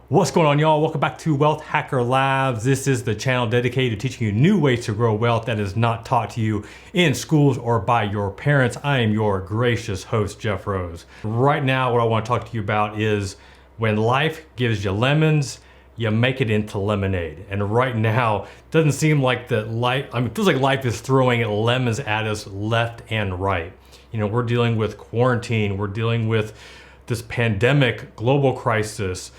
What's going on, y'all? Welcome back to Wealth Hacker Labs. This is the channel dedicated to teaching you new ways to grow wealth that is not taught to you in schools or by your parents. I am your gracious host, Jeff Rose. Right now, what I want to talk to you about is when life gives you lemons, you make it into lemonade. And right now, it doesn't seem like it feels like life is throwing lemons at us left and right. You know, we're dealing with quarantine, we're dealing with this pandemic, global crisis,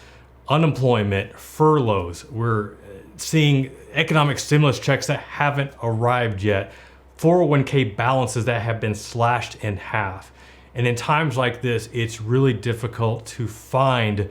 unemployment, furloughs. We're seeing economic stimulus checks that haven't arrived yet, 401k balances that have been slashed in half. And in times like this, it's really difficult to find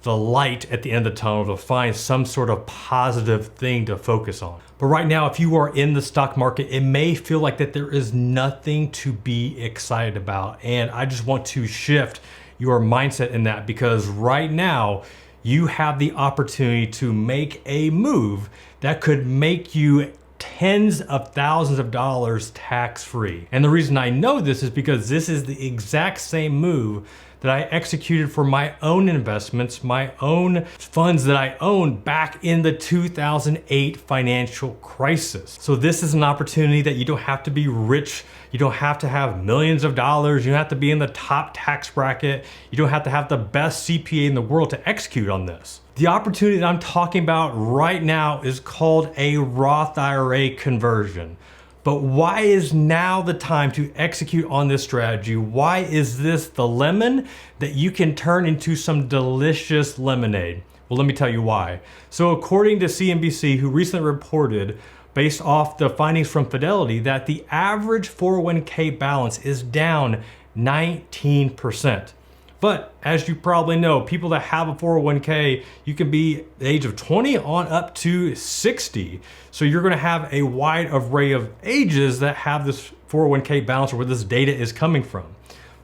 the light at the end of the tunnel, to find some sort of positive thing to focus on. But right now, if you are in the stock market, it may feel like that there is nothing to be excited about. And I just want to shift your mindset in that, because right now, you have the opportunity to make a move that could make you tens of thousands of dollars tax-free. And the reason I know this is because this is the exact same move that I executed for my own investments, my own funds that I owned back in the 2008 financial crisis. So this is an opportunity that you don't have to be rich. You don't have to have millions of dollars. You don't have to be in the top tax bracket. You don't have to have the best CPA in the world to execute on this. The opportunity that I'm talking about right now is called a Roth IRA conversion. But why is now the time to execute on this strategy? Why is this the lemon that you can turn into some delicious lemonade? Well, let me tell you why. So according to CNBC, who recently reported, based off the findings from Fidelity, that the average 401k balance is down 19%. But as you probably know, people that have a 401k, you can be the age of 20 on up to 60. So you're gonna have a wide array of ages that have this 401k balance, or where this data is coming from.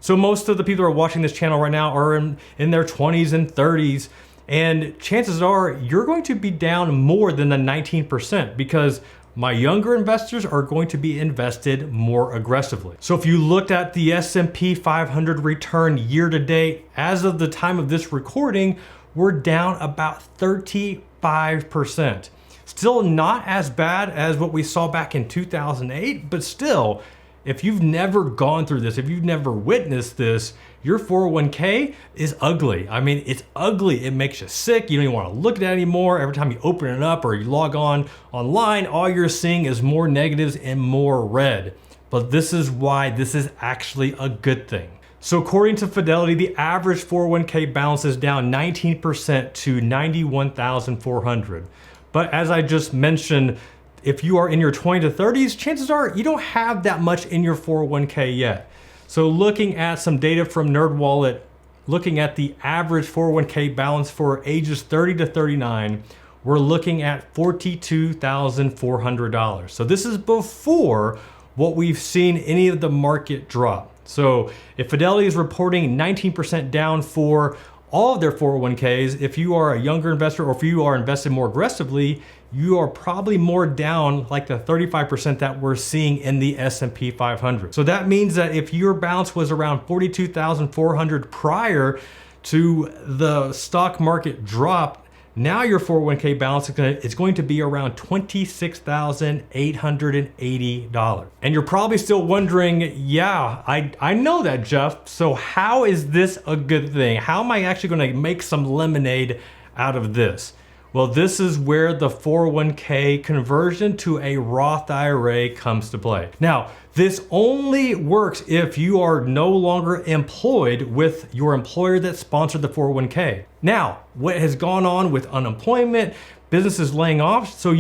So most of the people who are watching this channel right now are in their 20s and 30s. And chances are you're going to be down more than the 19%, because my younger investors are going to be invested more aggressively. So if you looked at the S&P 500 return year to date, as of the time of this recording, we're down about 35%. Still not as bad as what we saw back in 2008, but still, if you've never gone through this, if you've never witnessed this, your 401k is ugly. I mean, it's ugly. It makes you sick. You don't even want to look at it anymore. Every time you open it up or you log on online, all you're seeing is more negatives and more red. But this is why this is actually a good thing. So according to Fidelity, the average 401k balance is down 19% to $91,400. But as I just mentioned, if you are in your 20 to 30s, chances are you don't have that much in your 401k yet. So looking at some data from NerdWallet, looking at the average 401k balance for ages 30 to 39, we're looking at $42,400. So this is before what we've seen any of the market drop. So if Fidelity is reporting 19% down for all of their 401ks, if you are a younger investor or if you are invested more aggressively, you are probably more down like the 35% that we're seeing in the S&P 500. So that means that if your balance was around 42,400 prior to the stock market drop, now your 401k balance is going to be around $26,880. And you're probably still wondering, yeah, I know that, Jeff. So how is this a good thing? How am I actually going to make some lemonade out of this? Well, this is where the 401k conversion to a Roth IRA comes to play. Now, this only works if you are no longer employed with your employer that sponsored the 401k. Now, what has gone on with unemployment, businesses laying off, so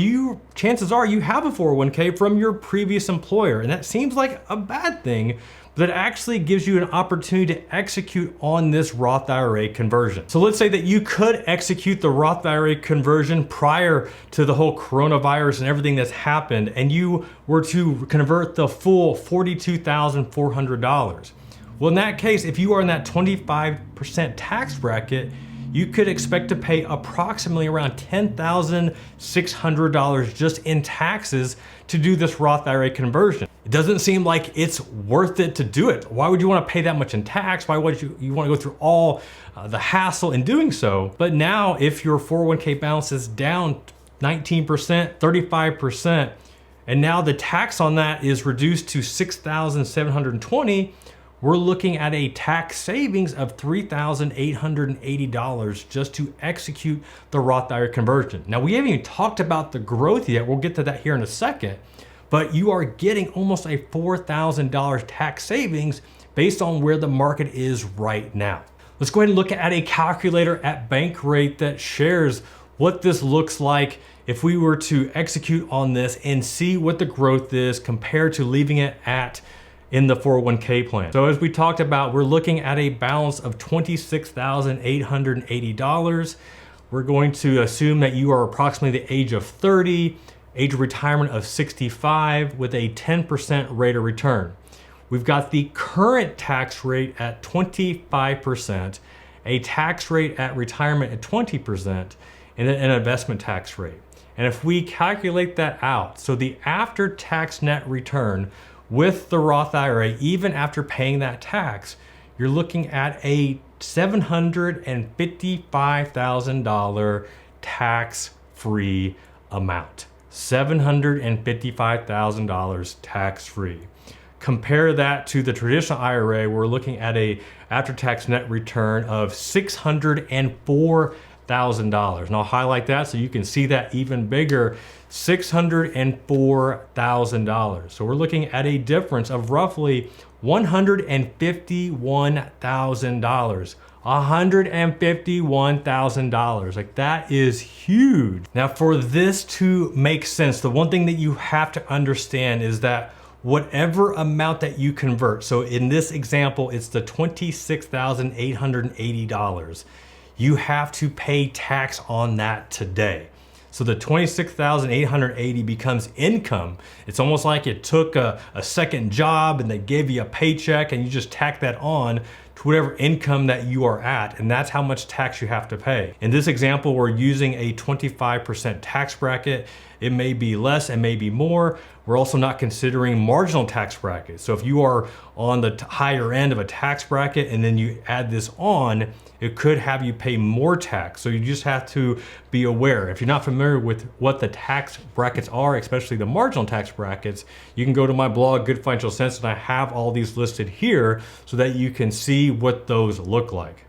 chances are you have a 401k from your previous employer, and that seems like a bad thing, but it actually gives you an opportunity to execute on this Roth IRA conversion. So let's say that you could execute the Roth IRA conversion prior to the whole coronavirus and everything that's happened, and you were to convert the full $42,400. Well, in that case, if you are in that 25% tax bracket, you could expect to pay approximately around $10,600 just in taxes to do this Roth IRA conversion. It doesn't seem like it's worth it to do it. Why would you want to pay that much in tax? Why would you want to go through all the hassle in doing so? But now if your 401k balance is down 19%, 35%, and now the tax on that is reduced to $6,720, we're looking at a tax savings of $3,880 just to execute the Roth IRA conversion. Now, we haven't even talked about the growth yet. We'll get to that here in a second, but you are getting almost a $4,000 tax savings based on where the market is right now. Let's go ahead and look at a calculator at Bankrate that shares what this looks like if we were to execute on this and see what the growth is compared to leaving it in the 401k plan. So as we talked about, we're looking at a balance of $26,880. We're going to assume that you are approximately the age of 30, age of retirement of 65 with a 10% rate of return. We've got the current tax rate at 25%, a tax rate at retirement at 20%, and an investment tax rate. And if we calculate that out, so the after-tax net return with the Roth IRA, even after paying that tax, you're looking at a $755,000 tax-free amount. $755,000 tax-free. Compare that to the traditional IRA, we're looking at a after-tax net return of $604,000. And I'll highlight that so you can see that even bigger, $604,000. So we're looking at a difference of roughly $151,000. $151,000. Like, that is huge. Now, for this to make sense, the one thing that you have to understand is that whatever amount that you convert, so in this example, it's the $26,880, you have to pay tax on that today. So the $26,880 becomes income. It's almost like it took a second job and they gave you a paycheck and you just tack that on to whatever income that you are at, and that's how much tax you have to pay. In this example, we're using a 25% tax bracket. It may be less, it may be more. We're also not considering marginal tax brackets. So if you are on the higher end of a tax bracket and then you add this on, it could have you pay more tax. So you just have to be aware. If you're not familiar with what the tax brackets are, especially the marginal tax brackets, you can go to my blog, Good Financial Sense, and I have all these listed here so that you can see what those look like.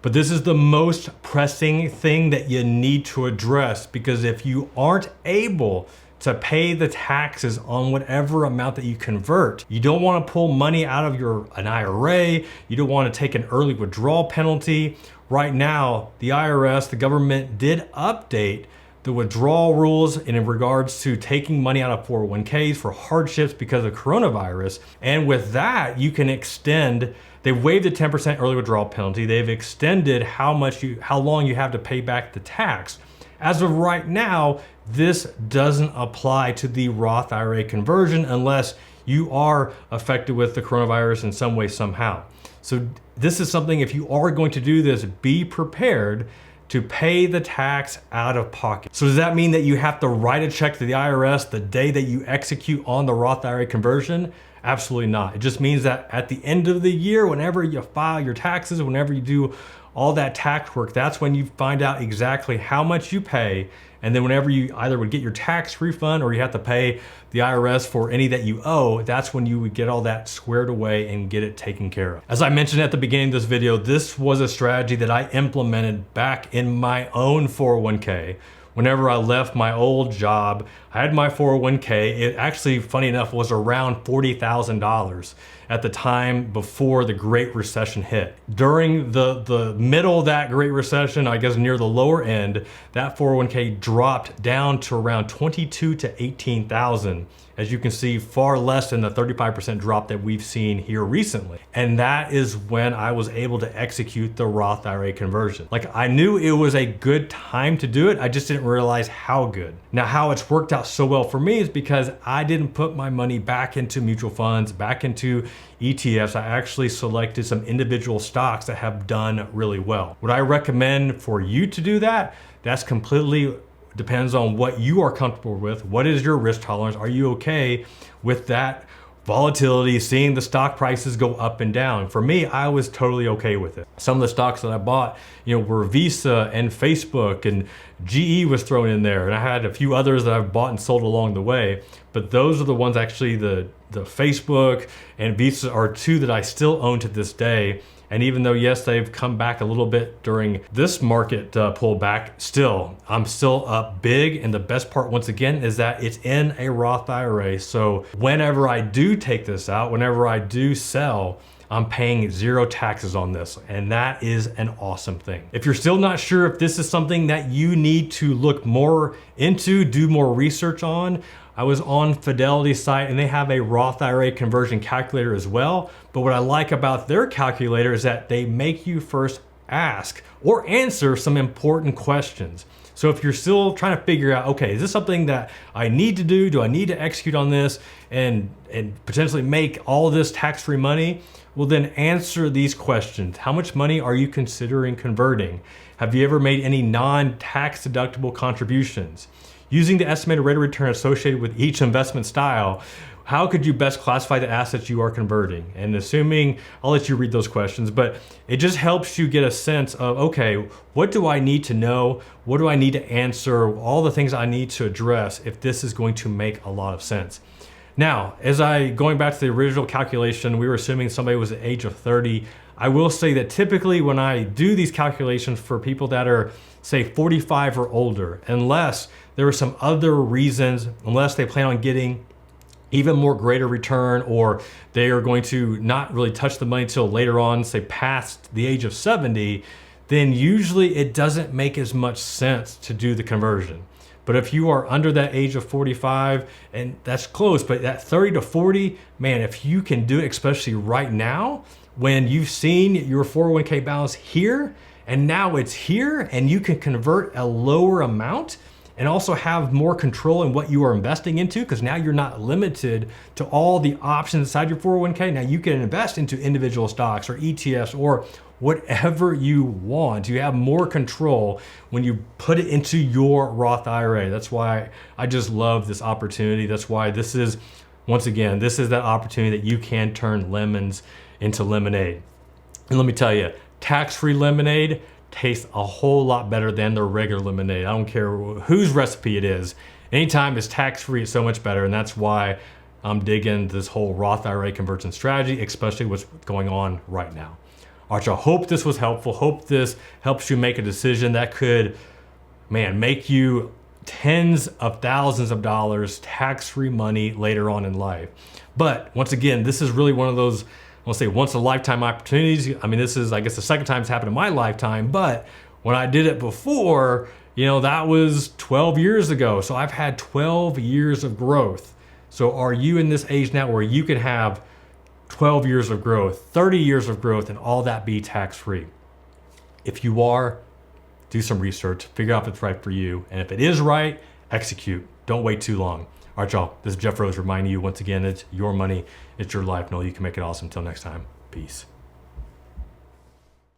But this is the most pressing thing that you need to address, because if you aren't able to pay the taxes on whatever amount that you convert, you don't want to pull money out of an IRA, you don't want to take an early withdrawal penalty. Right now, the IRS, the government, did update the withdrawal rules in regards to taking money out of 401ks for hardships because of coronavirus. And with that, you can extend, they waived the 10% early withdrawal penalty. They've extended how long you have to pay back the tax. As of right now, this doesn't apply to the Roth IRA conversion unless you are affected with the coronavirus in some way, somehow. So this is something, if you are going to do this, be prepared to pay the tax out of pocket. So does that mean that you have to write a check to the IRS the day that you execute on the Roth IRA conversion? Absolutely not. It just means that at the end of the year, whenever you file your taxes, whenever you do all that tax work, that's when you find out exactly how much you pay. And then whenever you either would get your tax refund or you have to pay the IRS for any that you owe, that's when you would get all that squared away and get it taken care of. As I mentioned at the beginning of this video, this was a strategy that I implemented back in my own 401k. Whenever I left my old job, I had my 401k. It actually, funny enough, was around $40,000 at the time before the Great Recession hit. During the middle of that Great Recession, I guess near the lower end, that 401k dropped down to around $22,000 to $18,000. As you can see, far less than the 35% drop that we've seen here recently. And that is when I was able to execute the Roth IRA conversion. Like, I knew it was a good time to do it. I just didn't realize how good. Now, how it's worked out so well for me is because I didn't put my money back into mutual funds, back into ETFs. I actually selected some individual stocks that have done really well. Would I recommend for you to do that? That's completely depends on what you are comfortable with. What is your risk tolerance? Are you okay with that volatility, seeing the stock prices go up and down? For me, I was totally okay with it. Some of the stocks that I bought, were Visa and Facebook, and GE was thrown in there. And I had a few others that I've bought and sold along the way. But those are the ones, actually, the Facebook and Visa are two that I still own to this day. And even though, yes, they've come back a little bit during this market pullback, still, I'm still up big. And the best part, once again, is that it's in a Roth IRA. So whenever I do take this out, whenever I do sell, I'm paying zero taxes on this. And that is an awesome thing. If you're still not sure if this is something that you need to look more into, do more research on, I was on Fidelity's site and they have a Roth IRA conversion calculator as well. But what I like about their calculator is that they make you first ask or answer some important questions. So if you're still trying to figure out, okay, is this something that I need to do? Do I need to execute on this and potentially make all this tax-free money? Well, then answer these questions. How much money are you considering converting? Have you ever made any non-tax deductible contributions? Using the estimated rate of return associated with each investment style, how could you best classify the assets you are converting? And assuming, I'll let you read those questions, but it just helps you get a sense of, okay, what do I need to know? What do I need to answer? All the things I need to address if this is going to make a lot of sense. Now, going back to the original calculation, we were assuming somebody was at the age of 30. I will say that typically when I do these calculations for people that are, say, 45 or older, unless there are some other reasons, unless they plan on getting even more greater return, or they are going to not really touch the money till later on, say past the age of 70, then usually it doesn't make as much sense to do the conversion. But if you are under that age of 45, and that's close, but at 30 to 40, man, if you can do it, especially right now, when you've seen your 401k balance here, and now it's here, and you can convert a lower amount, and also have more control in what you are investing into, because now you're not limited to all the options inside your 401k. Now you can invest into individual stocks or ETFs or whatever you want. You have more control when you put it into your Roth IRA. That's why I just love this opportunity. That's why this is, once again, this is that opportunity that you can turn lemons into lemonade. And let me tell you, tax-free lemonade tastes a whole lot better than the regular lemonade. I don't care whose recipe it is. Anytime it's tax-free, it's so much better. And that's why I'm digging this whole Roth IRA conversion strategy, especially what's going on right now. All right, y'all, hope this was helpful. Hope this helps you make a decision that could, make you tens of thousands of dollars tax-free money later on in life. But once again, this is really one of those, I'll say, once in a lifetime opportunities. I mean, this is, I guess, the second time it's happened in my lifetime, but when I did it before, that was 12 years ago. So I've had 12 years of growth. So are you in this age now where you can have 12 years of growth, 30 years of growth, and all that be tax-free? If you are, do some research, figure out if it's right for you. And if it is right, execute. Don't wait too long. All right, y'all, this is Jeff Rose reminding you once again, it's your money, it's your life. Know you can make it awesome. Until next time, peace.